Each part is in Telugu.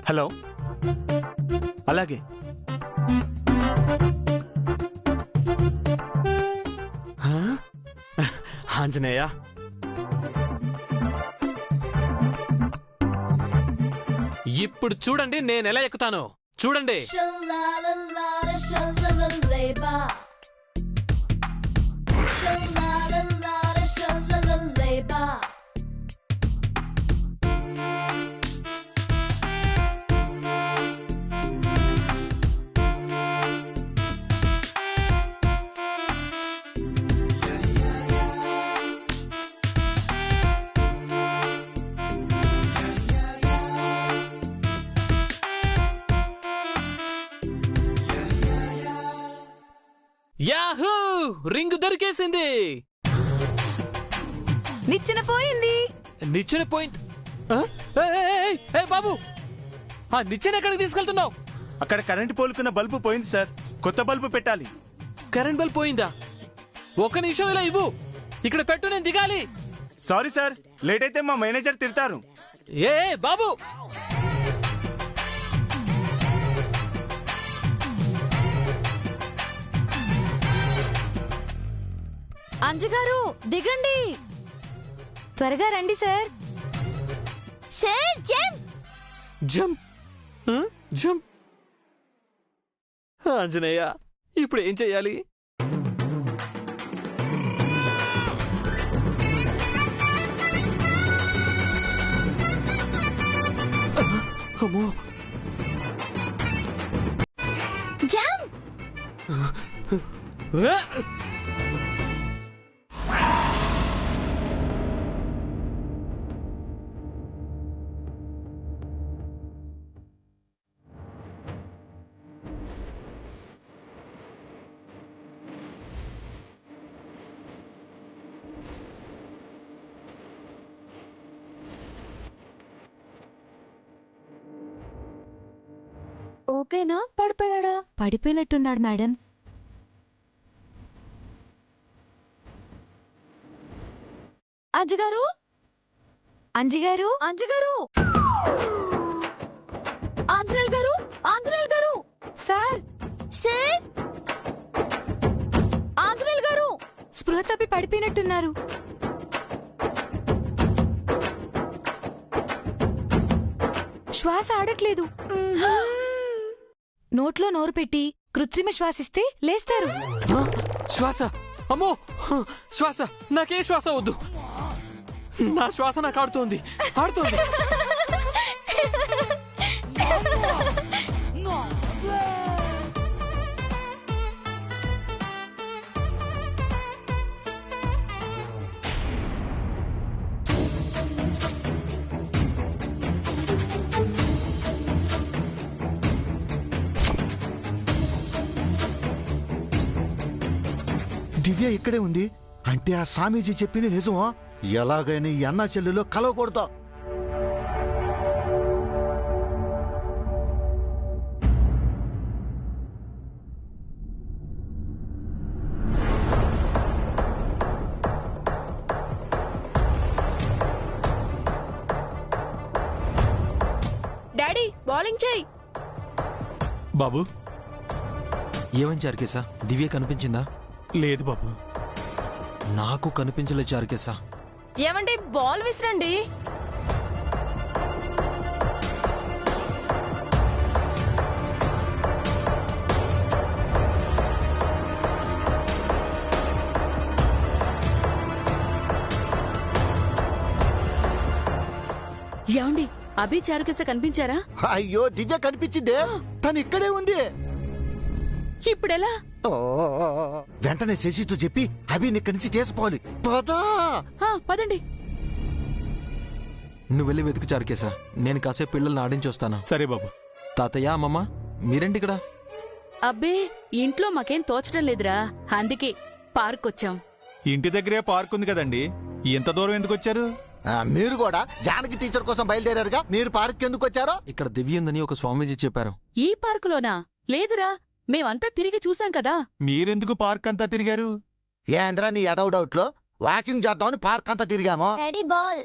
హలో, అలాగే. ఆంజనేయ, ఇప్పుడు చూడండి నేనెలా ఎక్కుతాను. చూడండి. యాహూ, రింగ్ దొరికేసింది. నిచ్చెన పోయింది. నిచ్చెన పోయింది. బాబు, ఆ నిచ్చెన ఎక్కడికి తీసుకెళ్తున్నావు? అక్కడ కరెంటు పోలుకున్న బల్బు పోయింది సార్, కొత్త బల్బు పెట్టాలి. కరెంట్ బల్బ్ పోయిందా? ఒక్క నిమిషం ఇలా ఇవ్వు, ఇక్కడ పెట్టు, నేను దిగాలి. సారీ సార్, లేట్ అయితే మా మేనేజర్ తిడతారు. ఏ బాబు, అంజుగారు దిగండి, త్వరగా రండి sir. Sir jump jump jump. Anjaneya, ఇప్పుడు ఏం చెయ్యాలి? అమ్మో, జంప్. ఓకేనా? పడిపోయాడా? పడిపోయినట్టున్నాడు మేడం. అంజుగారు, అంజుగారు, అంజుగారు, ఆంజనేయులు గారు, ఆంజనేయులు గారు. సార్, సార్, ఆంజనేయులు గారు స్పృహ తప్పి పడిపోయినట్టున్నారు. శ్వాస ఆడట్లేదు. నోట్లో నోరు పెట్టి కృత్రిమ శ్వాసిస్తే లేస్తారు. శ్వాస? అమ్మో, శ్వాస? నాకే శ్వాస వద్దు. నా శ్వాస నాకు ఆడుతోంది, ఆడుతోంది. దివ్య ఇక్కడే ఉంది అంటే ఆ స్వామీజీ చెప్పింది నిజమా? ఎలాగైనా ఈ అన్నా చెల్లెలో కలవకూడదు. డాడీ బౌలింగ్ చేయి. బాబు, ఏమని చారుకేశా? దివ్య కనిపించిందా? లేదు బాబు. నాకు కనిపించలేదు చారుకేశా. ఏమండి, బాల్ విసిరండి. ఏమండి, అభి చారుకేశ కనిపించారా? అయ్యో, దివ్య కనిపించిందే, తను ఇక్కడే ఉంది. ఇప్పుడెలా? వెంటనే శశితో చెప్పి అభిని ఇక్కడి నుంచి చేసుకోవాలి. పదా, పదండి. నువ్వు వెళ్ళి వెతుకు చారుకేశా, నేను కాసేపు పిల్లల్ని ఆడించొస్తాను. సరే బాబు. తాతయ్య, అమ్మమ్మ, మీరేంటి ఇక్కడ? అబ్బే, ఇంట్లో మాకేం తోచడం లేదురా, అందుకే పార్క్ వచ్చాం. ఇంటి దగ్గరే పార్క్ ఉంది కదండి, ఎంత దూరం ఎందుకు వచ్చారు? మీరు కూడా జానకి టీచర్ కోసం బయలుదేరారుగా, మీరు పార్క్ ఎందుకు వచ్చారో? ఇక్కడ దివ్య ఉందని ఒక స్వామీజీ చెప్పారు. ఈ పార్కులోనా? లేదురా, మేమంతా తిరిగి చూసాం కదా. మీరెందుకు పార్క్ అంతా తిరిగారు? ఏంద్రా నీ ఎదవ డౌట్లో వాకింగ్ చేద్దామని పార్క్ అంతా తిరిగాము. Daddy ball.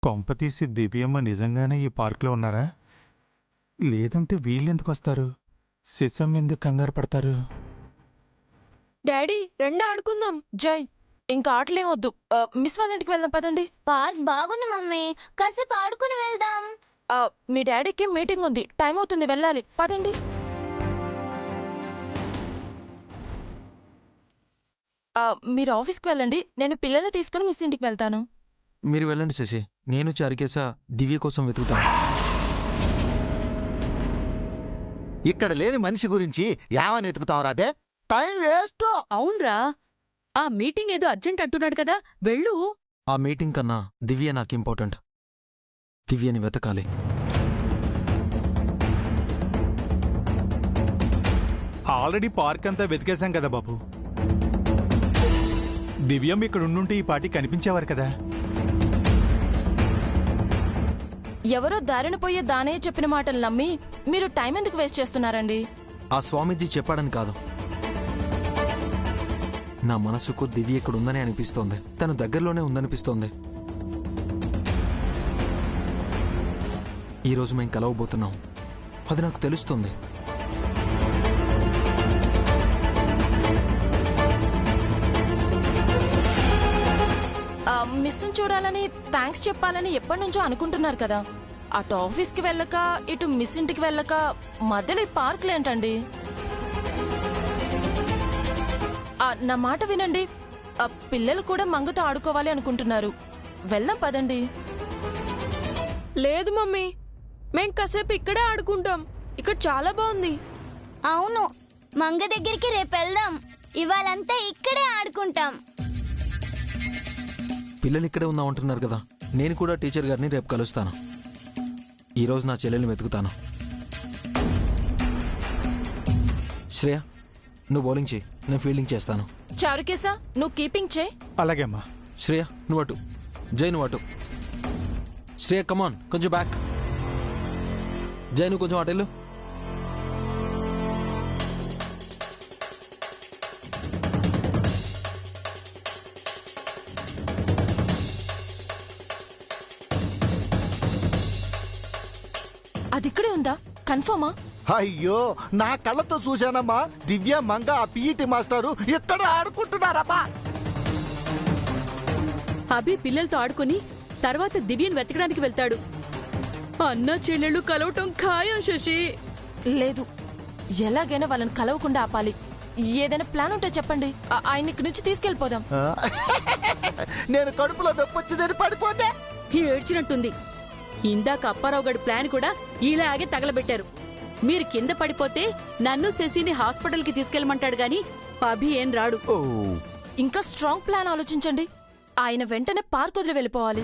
కొంపతీసి దివ్యమ్మ నిజంగానే ఈ పార్కులో ఉన్నారా? లేదంటే వీళ్ళెందుకు వస్తారు? సిసం ఎందుకు కంగారు పడతారు? డాడీ రెండు ఆడుకుందాం. జై ఇంకా ఆటలేం వద్దు. మిస్ వాళ్ళ ఇంటికి వెళ్దాం పదండి. పార్క్ బాగుంది మమ్మీ, కాసేపు ఆడుకుని వెళ్దాం. మీ డాడీకి మీటింగ్ ఉంది, టైం అవుతుంది, వెళ్ళాలి, పదండి. మీరు ఆఫీస్కి వెళ్ళండి, నేను పిల్లల్ని తీసుకుని మిస్ ఇంటికి వెళ్తాను. మీరు వెళ్ళండి శశి, నేను చారుకేశ దివ్య కోసం వెతుకుతాను. ఇక్కడ లేని మనిషి గురించి ఏమని ఎతుకుతాం రాబే? Time waste. అవునరా, ఆ మీటింగ్ ఏదో అర్జెంట్ అంటున్నాడు కదా, వెళ్ళు. ఆ మీటింగ్ కన్నా దివ్య నాకు ఇంపార్టెంట్. దివ్యని వెతకాలి. ఆల్రెడీ పార్క్ అంతా వెతికేశాం కదా బాబు. దివ్యం ఇక్కడ ఉండుంటే ఈ పార్టీ కనిపించేవారు కదా. ఎవరో దారిన పోయే దానయ్య చెప్పిన మాటలు నమ్మి మీరు టైం ఎందుకు వేస్ట్ చేస్తున్నారండి? ఆ స్వామీజీ చెప్పాడని కాదు, నా మనసుకు దివ్య ఇక్కడ ఉందని అనిపిస్తోంది. తను దగ్గరలోనే ఉందనిపిస్తోంది. ఈరోజు మేం కలవబోతున్నాం, అది నాకు తెలుస్తుంది. మిస్ని చూడాలని థ్యాంక్స్ చెప్పాలని ఎప్పటి నుంచో అనుకుంటున్నారు కదా. అటు ఆఫీస్కి వెళ్ళక ఇటు మిస్ ఇంటికి వెళ్ళక మధ్యలో ఈ పార్కులేంటండి? నా మాట వినండి, పిల్లలు కూడా మంగతో ఆడుకోవాలి అనుకుంటున్నారు, వెళ్దాం పదండి. లేదు మమ్మీ, మేం కాసేపు ఇక్కడే ఆడుకుంటాం, ఇక్కడ చాలా బాగుంది. అవును, మంగ దగ్గరికి రేపు వెళ్దాం, ఇవాళంతా ఇక్కడే ఆడుకుంటాం. పిల్లలు ఇక్కడే ఉందామంటున్నారు కదా, నేను కూడా టీచర్ గారిని రేపు కలుస్తాను. ఈరోజు నా చెల్లెల్ని వెతుకుతాను. శ్రేయ, నువ్వు బౌలింగ్ చేయి, నేను ఫీల్డింగ్ చేస్తాను. చారుకేశా, నువ్వు కీపింగ్ చేయి. అలాగే అమ్మా. శ్రేయ నువ్వు అటు, జై నువ్వు అటు. శ్రేయ కమాన్, కొంచెం బ్యాక్. జై నువ్వు కొంచెం అటెళ్ళు. అది ఇక్కడే ఉందా? కన్ఫర్మా? అయ్యో, నా కళ్ళతో చూశానమ్మా. దివ్య మంగ ఆ పీఈటీ మాస్టారు ఇక్కడ ఆడుకుంటున్నారమ్మా. అభి పిల్లలతో ఆడుకుని తర్వాత దివ్యని వెతకడానికి వెళ్తాడు. అన్న చెల్లెళ్ళు కలవటం ఖాయం శశి. లేదు, ఎలాగైనా వాళ్ళని కలవకుండా ఆపాలి. ఏదైనా ప్లాన్ ఉంటే చెప్పండి, ఆయన ఇక్కడి నుంచి తీసుకెళ్లిపోదాం. నేను కడుపులో నొప్పి వచ్చిందని పడిపోతే ఏడ్చినట్టుంది. ఇందాక అప్పారావు గడి ప్లాన్ కూడా ఇలాగే తగలబెట్టారు. మీరు కింద పడిపోతే నన్ను శశిని హాస్పిటల్కి తీసుకెళ్లమంటాడు గాని అభి ఏం రాడు. ఇంకా స్ట్రాంగ్ ప్లాన్ ఆలోచించండి. ఆయన వెంటనే పార్క్ వదిలి వెళ్ళిపోవాలి.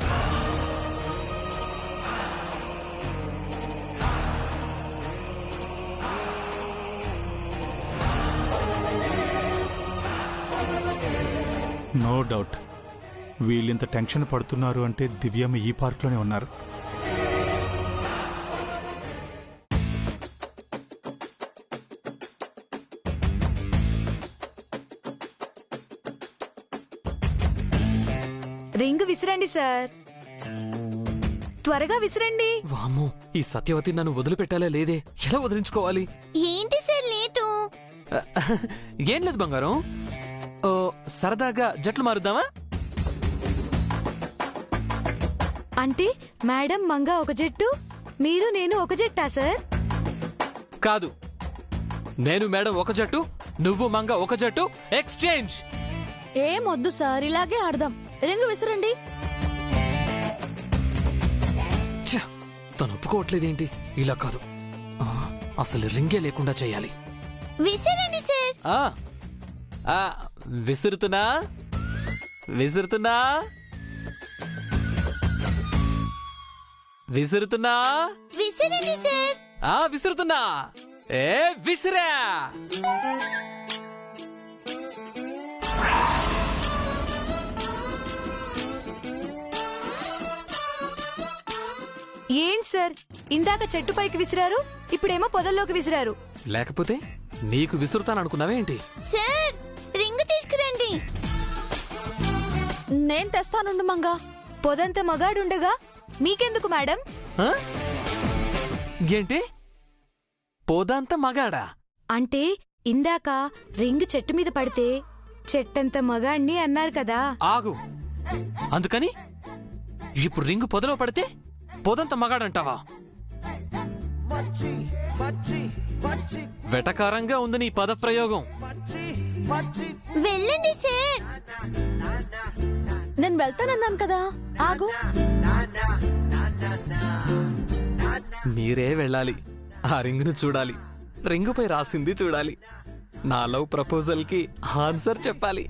నో డౌట్, వీళ్ళింత టెన్షన్ పడుతున్నారు అంటే దివ్యమ్మ ఈ పార్క్లోనే ఉన్నారు. రింగ్ విసిరండి సార్, త్వరగా విసిరండి. వామ్మో, ఈ సత్యవతి నన్ను వదిలిపెట్టాలా లేదే? ఎలా వదిలించుకోవాలి? ఏంటి సార్ లేటు? ఏం లేదు బంగారం, ఓ సరదాగా జట్లు మారుద్దామా? అంటే మేడం మంగ ఒక జట్టు, మీరు నేను ఒక జట్టా సార్? కాదు, నేను మేడం ఒక జట్టు, నువ్వు మంగ ఒక జట్టు, ఎక్స్చేంజ్. ఏమొద్దు సార్, ఇలాగే ఆడదాం. రింగ్ విసిరండి. తను ఒప్పుకోవట్లేదేంటి? ఇలా కాదు, అసలు రింగే లేకుండా చేయాలి. విసిరండి సార్. విసురుతున్నా విసురుతున్నా విసురుతున్నా విసిరండి సార్. విసురుతున్నా. విసిరా. సార్, ఇందాక చెట్టు పైకి విసిరారు, ఇప్పుడేమో పొదల్లోకి విసిరారు. లేకపోతే నీకు విసురుతాననుకున్నావేంటి? సార్ రింగ్ తీసుకురండి. నేను తెస్తానుండు మంగా. పొదంత మగాడుండగా మీకెందుకు మేడం? ఆ? ఏంటి పోదాంత మగాడా? అంటే ఇందాక రింగ్ చెట్టు మీద పడితే చెట్టంత మగాణ్ణి అన్నారు కదా. ఆగు. అందుకని ఇప్పుడు రింగు పొదలో పడితే పొదంత మగాడంటావా? వెటకారంగా ఉంది నీ పదప్రయోగం. వెళ్ళండి సార్. నేను వెళ్తానన్నాను కదా, ఆగు. మీరే వెళ్ళాలి, ఆ రింగును చూడాలి, రింగుపై రాసింది చూడాలి, నా లవ్ ప్రపోజల్ కి ఆన్సర్ చెప్పాలి.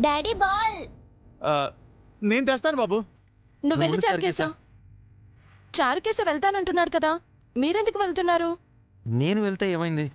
Daddy ball. నేను తెస్తాను బాబు. నువ్వెళ్ళు చారుకేశ. చారుకేశ వెళ్తానంటున్నాడు కదా, మీరెందుకు వెళ్తున్నారు? నేను వెళ్తే ఏమైంది?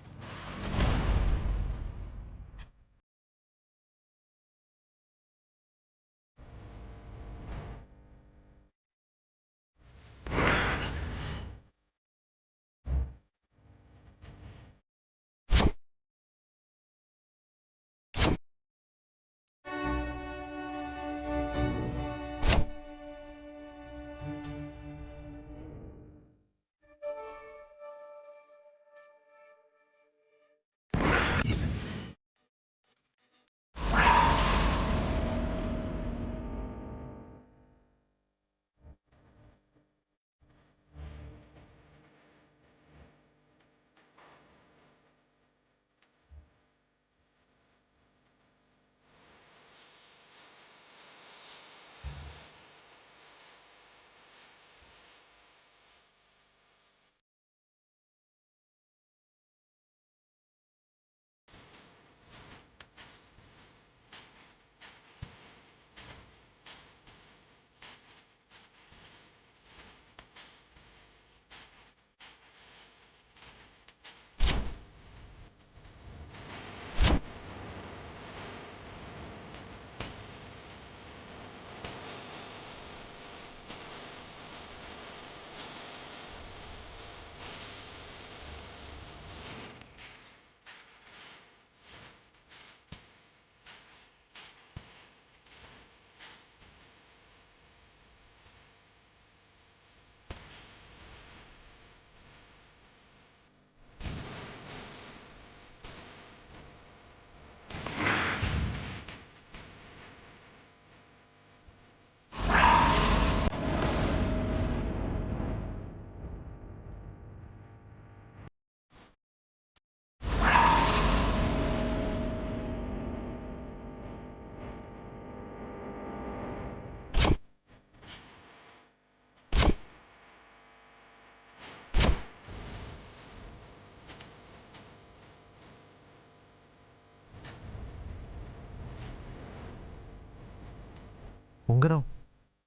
ఉంగరం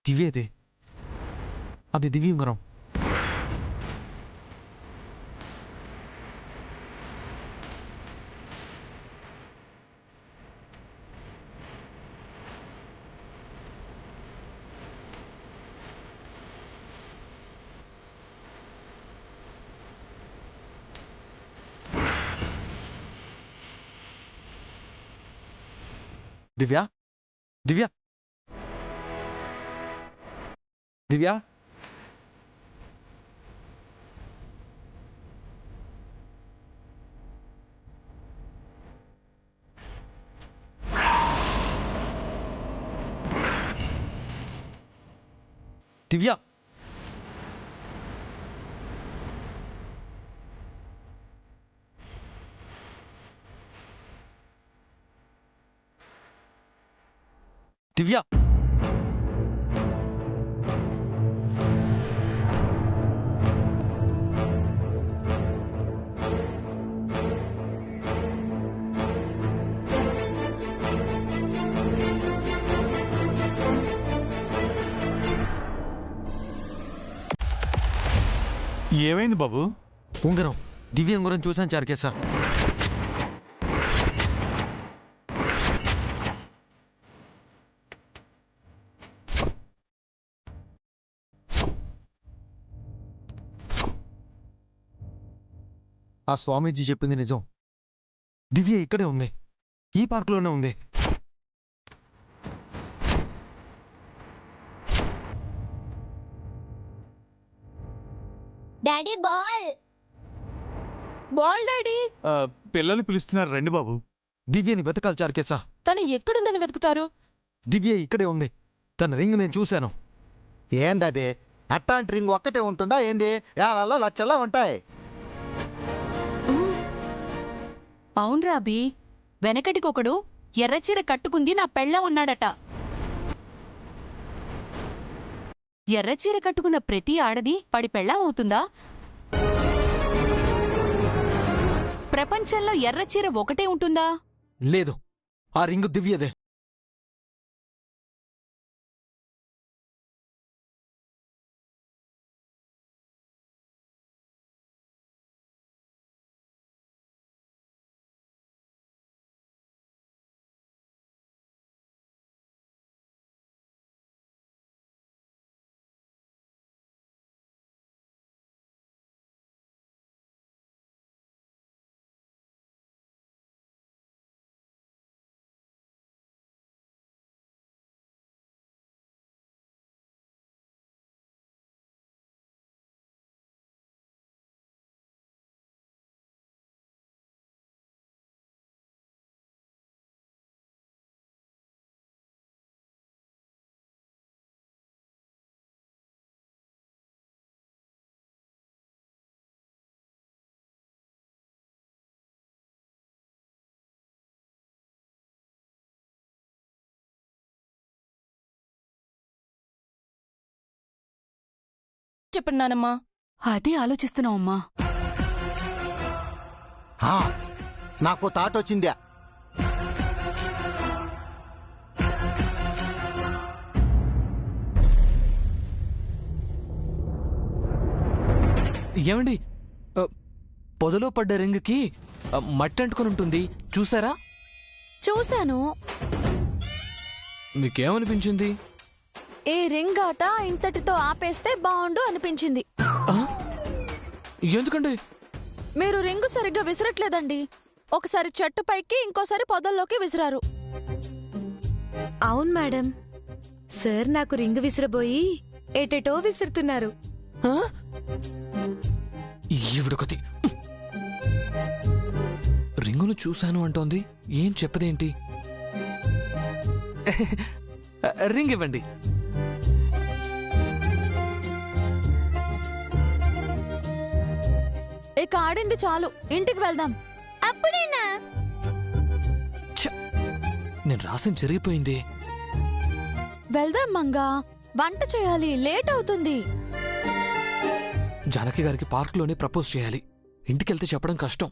దివ్యేది, అది దివ్య ఉంగరం. దివ్య, దివ్య, దివ్య, దివ్య, దివ్య. ఏమైంది బాబు? ఉంగరం, దివ్య ఉంగరం చూసాను చార్కేసా. ఆ స్వామీజీ చెప్పింది నిజం. దివ్య ఇక్కడే ఉంది, ఈ పార్కులోనే ఉంది. Daddy ball. Ball daddy. పిల్లలు పిలుస్తున్నారు, రండి బాబు. దివ్యని వెతకాలి చార్కేసా. తను ఎక్కడుందని వెతుకుతారు? దివ్య ఇక్కడే ఉంది, తన రింగ్ నేను చూశాను. ఏందది? అట్టాంటి రింగ్ ఒక్కటే ఉంటుందా ఏంది? యాళ్ళల్లో లచ్చల్లో ఉంటాయి. అవునరా అభి, వెనకటికొకడు ఎర్రచీర కట్టుకుంది నా పెళ్ళం ఉన్నాడట. ఎర్రచీర కట్టుకున్న ప్రతి ఆడది పడి పెళ్ళం అవుతుందా? ప్రపంచంలో ఎర్రచీర ఒకటే ఉంటుందా? లేదు, ఆ రింగు దివ్యదే. చెప్పండి నానమ్మా. అదే ఆలోచిస్తున్నావమ్మా. నాకు థాట్ వచ్చిందా? ఏమండి, పొదలో పడ్డ రింగ్కి మట్టి అంటుకొని ఉంటుంది, చూసారా? చూశాను. మీకేమనిపించింది? ఈ రింగ్ ఆట ఇంతటితో ఆపేస్తే బాగుండు అనిపించింది. ఎందుకండి? మీరు రింగు సరిగ్గా విసరట్లేదండి. ఒకసారి చెట్టు పైకి, ఇంకోసారి పొదల్లోకి విసిరారు. అవును మేడం, సార్ నాకు రింగ్ విసిరబోయి ఏటేటో విసురుతున్నారు. ఈవిడొకతి రింగును చూశాను అంటోంది, ఏం చెప్పదేంటి? రింగ్ ఇవ్వండి. ఇక ఆడింది చాలు, ఇంటికి వెళ్దాం. అప్పుడేనా? నేను రాసిన జరిగిపోయింది. వెళ్దాం మంగా, వంట చేయాలి, లేట్ అవుతుంది. జానకి గారికి పార్కులోనే ప్రపోజ్ చేయాలి, ఇంటికెళ్తే చెప్పడం కష్టం.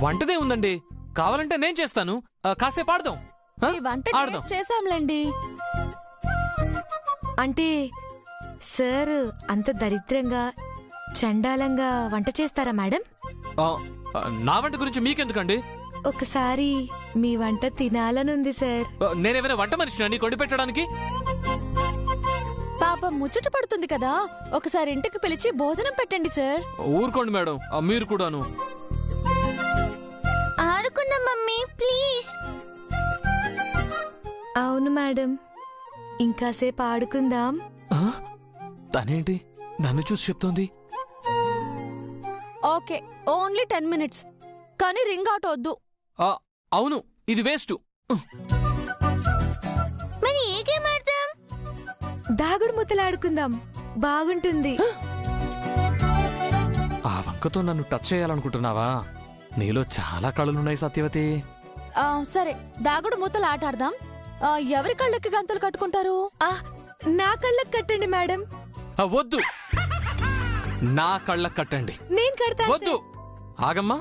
వంటదే ఉందండి, కావాలంటే నేను చేస్తాను. కాసేపు ఆడదాం. ఈ వంట ఆడదాం. టేస్ట్ చేసాంలేండి. అంటే సార్ అంత దరిద్రంగా చండాలంగా వంట చేస్తారా మేడం? నా వంట గురించి మీకెందుకండి? ఒకసారి మీ వంట తినాలనుంది సార్. నేనేమైనా వంట మనిషిని కొండి పెట్టడానికి? పాపం ముచ్చట పడుతుంది కదా, ఒకసారి ఇంటికి పిలిచి భోజనం పెట్టండి సార్. ఊరుకోండి మేడం, మీరు కూడాను. ఆడుకుందాం మమ్మీ ప్లీజ్. అవును మేడం, ఇంకాసేపు ఆడుకుందాం. తనేంటి నన్ను చూసి చెప్తోంది? ఓకే, ఓన్లీ 10 minutes, కానీ రింగ్ అవుట్ వద్దు. అవును, ఇది వేస్ట్. మరి ఏ గేమ్ ఆడదాం? దాగుడు ముద్దలాడుకుందాం, బాగుంటుంది. ఆ వంకతో నన్ను టచ్ చేయాలనుకుంటున్నావా? నీలో చాలా కళలున్నాయి సత్యవతి. సరే, దాగుడు మూతలు ఆట ఆడదాం. ఎవరి కళ్ళకి గంతలు కట్టుకుంటారు? నా కళ్ళకి కట్టండి మేడం. వద్దు, నా కళ్ళకు కట్టండి. నేను కడతాను. వద్దు, ఆగమ్మా,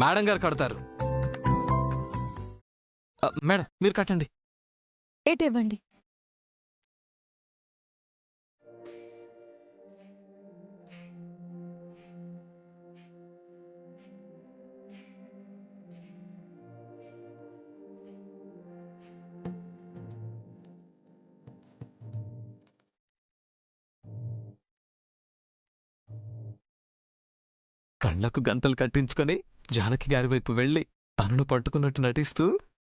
మేడం గారు కడతారు. మేడం మీరు కట్టండి. ఎటు ఇవ్వండి. కళ్ళకు గంతలు కట్టించుకొని జానకి గారి వైపు వెళ్ళి తనను పట్టుకున్నట్టు నటిస్తూ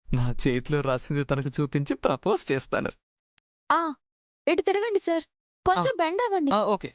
నా చేతిలో రాసింది తనకు చూపించి ప్రపోజ్ చేస్తాను. ఇటు తిరగండి సార్, కొంచెం బెండ్ అవ్వండి. ఓకే.